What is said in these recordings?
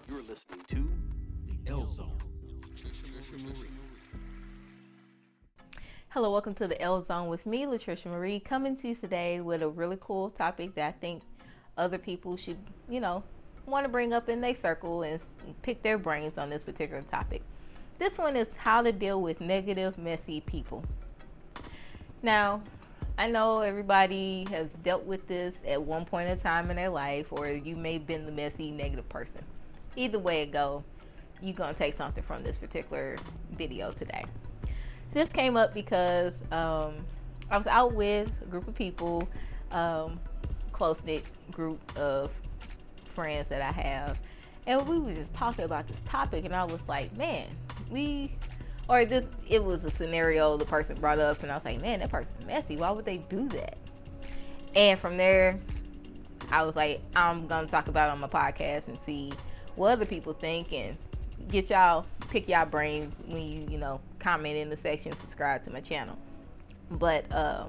You're listening to The L Zone. Hello, welcome to the L Zone with me, Latricia Marie, coming to you today with a really cool topic that I think other people should, want to bring up in their circle and pick their brains on this particular topic. This one is how to deal with negative, messy people. Now, I know everybody has dealt with this at one point in time in their life, or you may have been the messy, negative person. Either way it go, you're going to take something from this particular video today. This came up because I was out with a group of people, close-knit group of friends that I have, and we were just talking about this topic, and I was like, man, it was a scenario the person brought up, and I was like, man, that person's messy. Why would they do that? And from there, I was like, I'm going to talk about it on my podcast and see what other people think and pick y'all brains when you comment in the section, subscribe to my channel. But I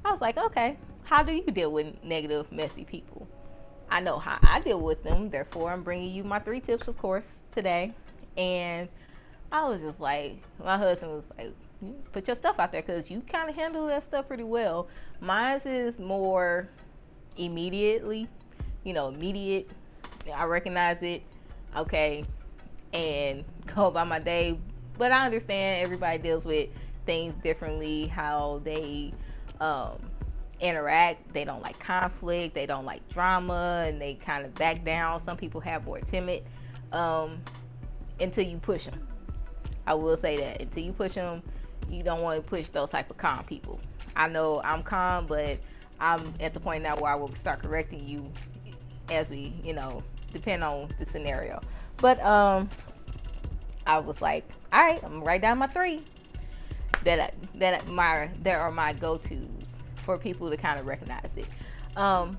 was like, okay, how do you deal with negative, messy people? I know how I deal with them, therefore I'm bringing you my 3 tips, of course, today. And I was just like, my husband was like, put your stuff out there because you kind of handle that stuff pretty well. Mine is more immediate. I recognize it, okay, and go about my day. But I understand everybody deals with things differently, how they interact. They don't like conflict, they don't like drama, and they kind of back down. Some people have more timid until you push them. I will say that until you push them, you don't want to push those type of calm people. I know I'm calm, but I'm at the point now where I will start correcting you as we, depend on the scenario. But I was like, all right, I'm gonna write down my 3 that are my go-tos for people to kind of recognize it.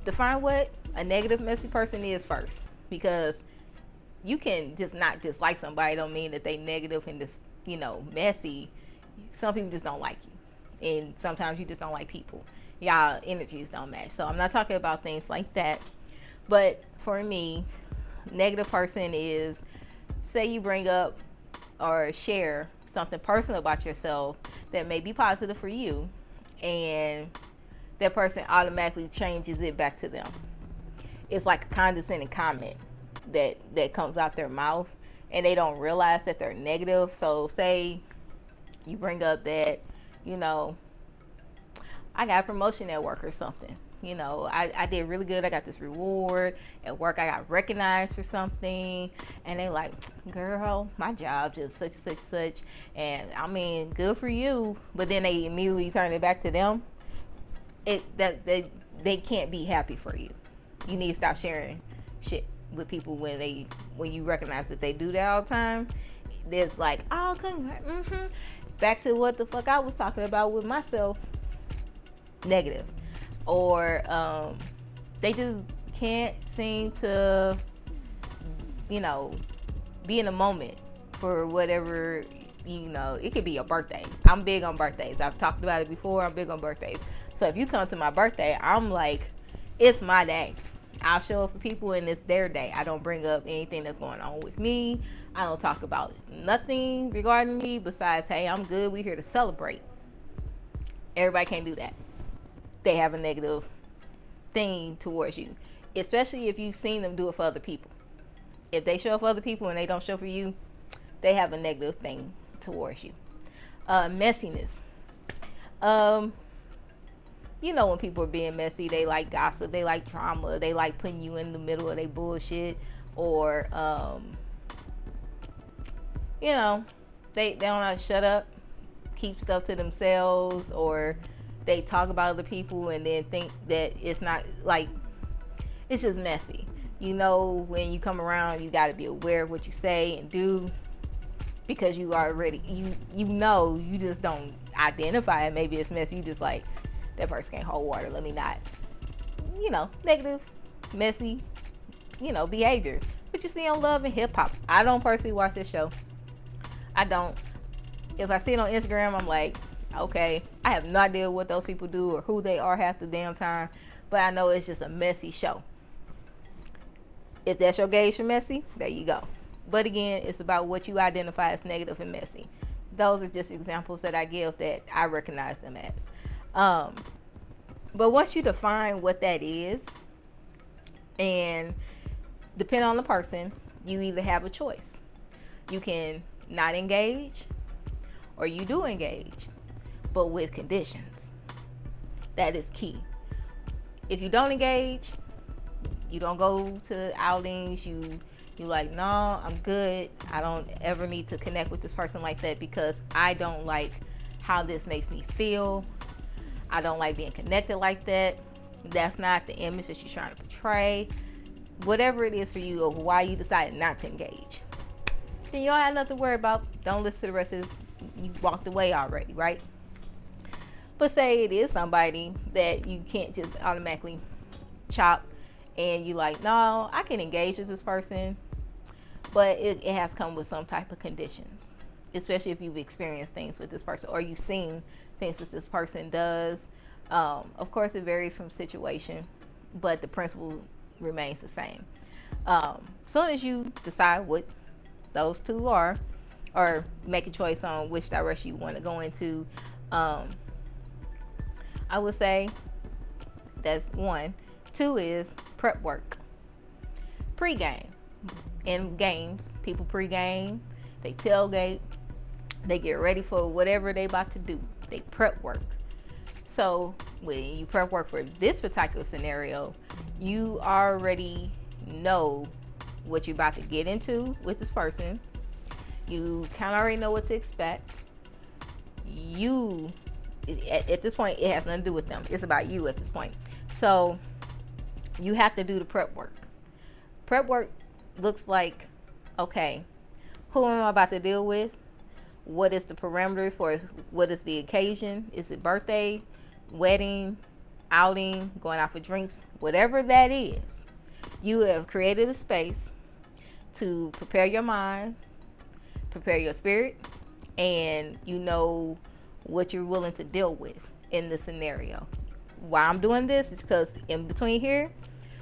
Define what a negative, messy person is first, because you can just not dislike somebody. Don't mean that they negative and just messy. Some people just don't like you, and sometimes you just don't like people. Y'all energies don't match. So I'm not talking about things like that. But for me, negative person is, say you bring up or share something personal about yourself that may be positive for you, and that person automatically changes it back to them. It's like a condescending comment that comes out their mouth, and they don't realize that they're negative. So say you bring up that, I got a promotion at work or something. I did really good. I got this reward at work. I got recognized for something. And they like, girl, my job just such and such, such. And I mean, good for you. But then they immediately turn it back to them. They can't be happy for you. You need to stop sharing shit with people when you recognize that they do that all the time. There's like, oh, back to what the fuck I was talking about with myself. Negative. Or they just can't seem to, be in the moment for whatever, it could be your birthday. I'm big on birthdays. I've talked about it before. I'm big on birthdays. So if you come to my birthday, I'm like, it's my day. I'll show up for people and it's their day. I don't bring up anything that's going on with me. I don't talk about nothing regarding me besides, hey, I'm good. We're here to celebrate. Everybody can't do that. They have a negative thing towards you, especially if you've seen them do it for other people. If they show up for other people and they don't show for you, they have a negative thing towards you. Messiness. When people are being messy, they like gossip, they like drama, they like putting you in the middle of their bullshit, or they don't know how to shut up, keep stuff to themselves, or they talk about other people and then think that it's not, like, it's just messy. When you come around, you got to be aware of what you say and do, because you already, you just don't identify it. Maybe it's messy. You just like, that person can't hold water. Let me not, negative, messy, behavior. But you see on Love and Hip Hop. I don't personally watch this show. I don't. If I see it on Instagram, I'm like, okay, I have no idea what those people do or who they are half the damn time, but I know it's just a messy show. If that's your gauge for messy, there you go. But again, it's about what you identify as negative and messy. Those are just examples that I give that I recognize them as. But once you define what that is, and depending on the person, you either have a choice. You can not engage, or you do engage, but with conditions. That is key. If you don't engage, you don't go to outings, you like, no, I'm good. I don't ever need to connect with this person like that because I don't like how this makes me feel. I don't like being connected like that. That's not the image that you're trying to portray. Whatever it is for you or why you decided not to engage, then you don't have nothing to worry about. Don't listen to the rest of this. You walked away already, right? But say it is somebody that you can't just automatically chop, and you like, no, I can engage with this person, but it has come with some type of conditions, especially if you've experienced things with this person or you've seen things that this person does. Of course, it varies from situation, but the principle remains the same. Soon as you decide what those two are, or make a choice on which direction you want to go into, I would say that's one. Two is prep work. Pre-game. In games, people pre-game, they tailgate, they get ready for whatever they about to do. They prep work. So when you prep work for this particular scenario, you already know what you're about to get into with this person. You kind of already know what to expect. At this point, it has nothing to do with them. It's about you at this point. So you have to do the prep work. Prep work looks like, okay, who am I about to deal with? What is the parameters for what is the occasion? Is it birthday, wedding, outing, going out for drinks? Whatever that is, you have created a space to prepare your mind, prepare your spirit, and you know what you're willing to deal with in the scenario. Why I'm doing this is because in between here,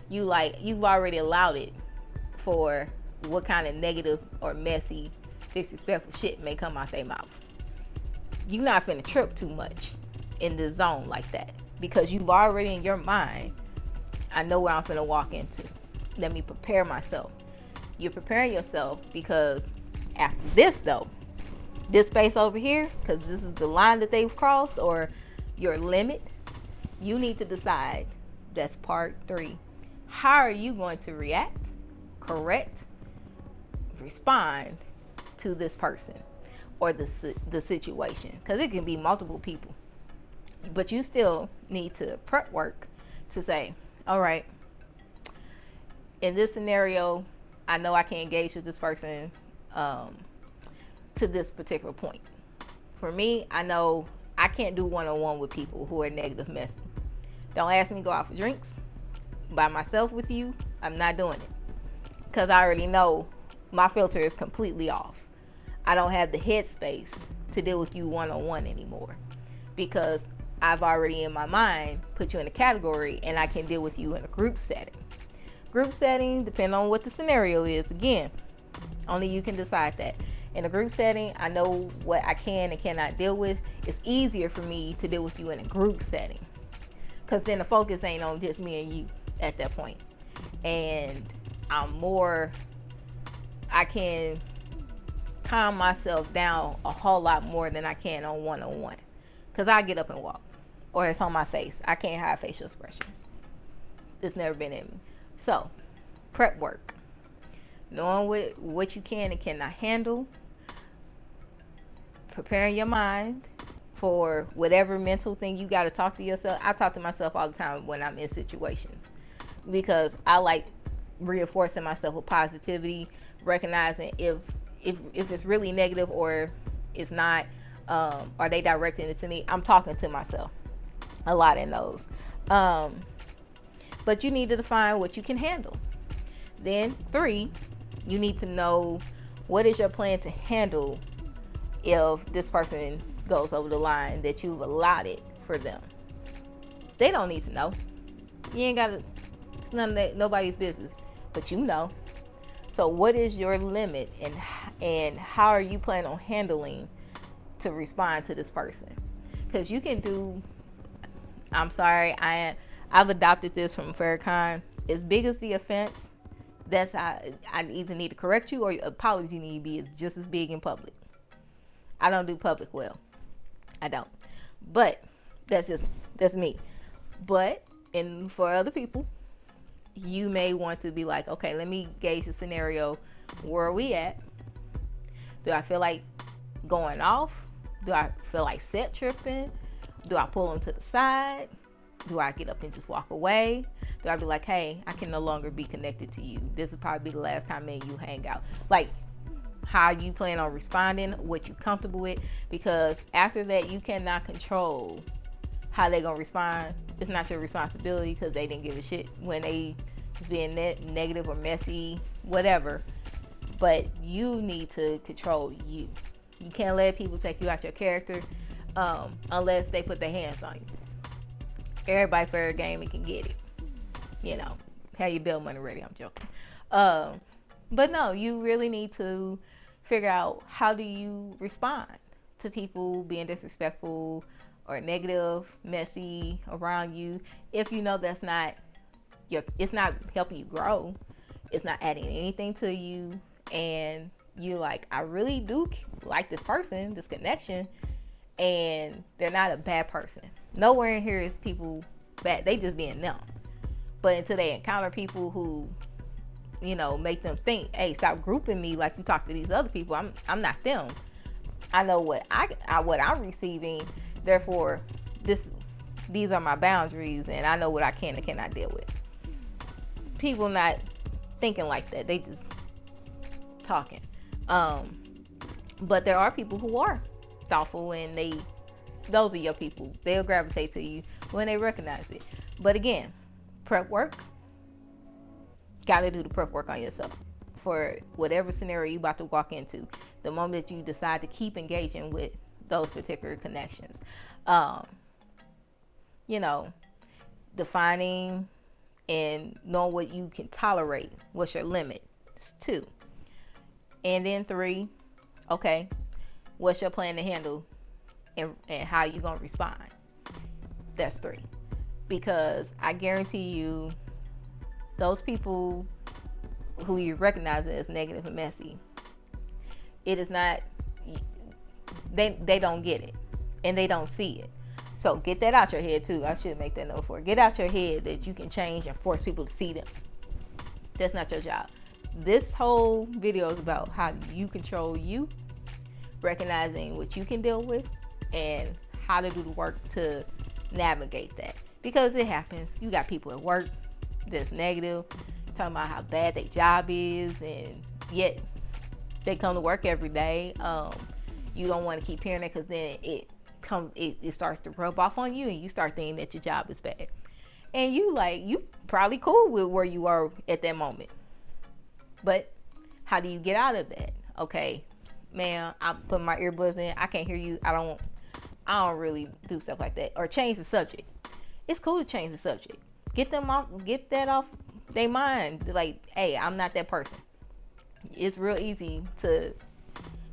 you've already allowed it for what kind of negative or messy, disrespectful shit may come out their mouth. You're not finna trip too much in the zone like that because you've already in your mind, I know where I'm finna walk into. Let me prepare myself. You're preparing yourself because after this though, this space over here, because this is the line that they've crossed or your limit, you need to decide. That's part 3. How are you going to react, correct, respond to this person or the situation? Because it can be multiple people, but you still need to prep work to say, all right, in this scenario, I know I can engage with this person to this particular point. For me, I know I can't do one-on-one with people who are negative messy. Don't ask me to go out for drinks by myself with you. I'm not doing it because I already know my filter is completely off. I don't have the headspace to deal with you one-on-one anymore because I've already in my mind put you in a category and I can deal with you in a group setting. Group setting, depending on what the scenario is, again, only you can decide that. In a group setting, I know what I can and cannot deal with. It's easier for me to deal with you in a group setting because then the focus ain't on just me and you at that point. And I can calm myself down a whole lot more than I can on one-on-one because I get up and walk or it's on my face. I can't hide facial expressions. It's never been in me. So, prep work. Knowing what you can and cannot handle. Preparing your mind for whatever mental thing you got to talk to yourself. I talk to myself all the time when I'm in situations because I like reinforcing myself with positivity, recognizing if it's really negative or it's not, are they directing it to me? I'm talking to myself a lot in those. But you need to define what you can handle. Then 3, you need to know what is your plan to handle if this person goes over the line that you've allotted for them. They don't need to know. You ain't got to, it's none of that, nobody's business. but you know. So what is your limit, and how are you planning on handling to respond to this person? Because you can do, I'm sorry, I've adopted this from Farrakhan. As big as the offense, that's how I either need to correct you, or your apology need to be just as big in public. I don't do public well. I don't. But that's me. But and for other people, you may want to be like, okay, let me gauge the scenario. Where are we at? Do I feel like going off? Do I feel like set tripping? Do I pull them to the side? Do I get up and just walk away? Do I be like, hey, I can no longer be connected to you. This will probably be the last time me and you hang out. Like, how you plan on responding, what you comfortable with, because after that, you cannot control how they gonna respond. It's not your responsibility, because they didn't give a shit when they was being negative or messy, whatever. But you need to control you. You can't let people take you out your character unless they put their hands on you. Everybody fair game and can get it. You know, have your bill money ready. I'm joking. But no, you really need to figure out, how do you respond to people being disrespectful or negative, messy around you, if you know that's not it's not helping you grow, it's not adding anything to you, and you like, I really do like this person, this connection, and they're not a bad person. Nowhere in here is people bad, they just being them. But until they encounter people who, you know, make them think, hey, stop grouping me like you talk to these other people. I'm not them. I know what I'm receiving. Therefore, these are my boundaries, and I know what I can and cannot deal with. People not thinking like that. They just talking. But there are people who are thoughtful, and those are your people. They'll gravitate to you when they recognize it. But again, prep work. Gotta do the prep work on yourself for whatever scenario you about to walk into. The moment that you decide to keep engaging with those particular connections, you know, defining and knowing what you can tolerate. What's your limit? It's 2. And then 3, okay, what's your plan to handle and how you gonna respond? That's 3. Because I guarantee you, those people who you recognize as negative and messy, it is not, they don't get it, and they don't see it. So get that out your head too. I should make that note for it. Get out your head that you can change and force people to see them. That's not your job. This whole video is about how you control you, recognizing what you can deal with, and how to do the work to navigate that. Because it happens. You got people at work that's negative, talking about how bad their job is, and yet they come to work every day. You don't want to keep hearing it, because then it starts to rub off on you, and you start thinking that your job is bad. And you probably cool with where you are at that moment. But how do you get out of that? Okay, man, I'm putting my earbuds in. I can't hear you. I don't really do stuff like that. Or change the subject. It's cool to change the subject. Get that off their mind. Like, hey, I'm not that person. It's real easy to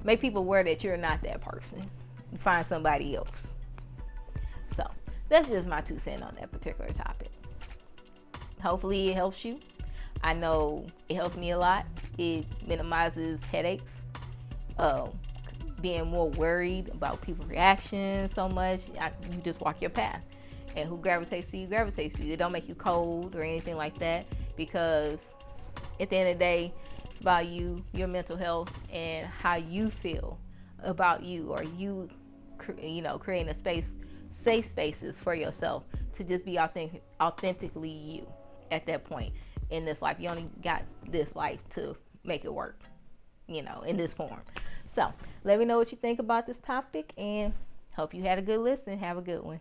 make people aware that you're not that person. Find somebody else. So that's just my 2 cents on that particular topic. Hopefully it helps you. I know it helps me a lot. It minimizes headaches. Being more worried about people's reactions so much. You just walk your path. And who gravitates to you, gravitates to you. It don't make you cold or anything like that, because at the end of the day, it's about you, your mental health, and how you feel about you, or you creating a space, safe spaces for yourself to just be authentically you at that point in this life. You only got this life to make it work, in this form. So let me know what you think about this topic, and hope you had a good listen. Have a good one.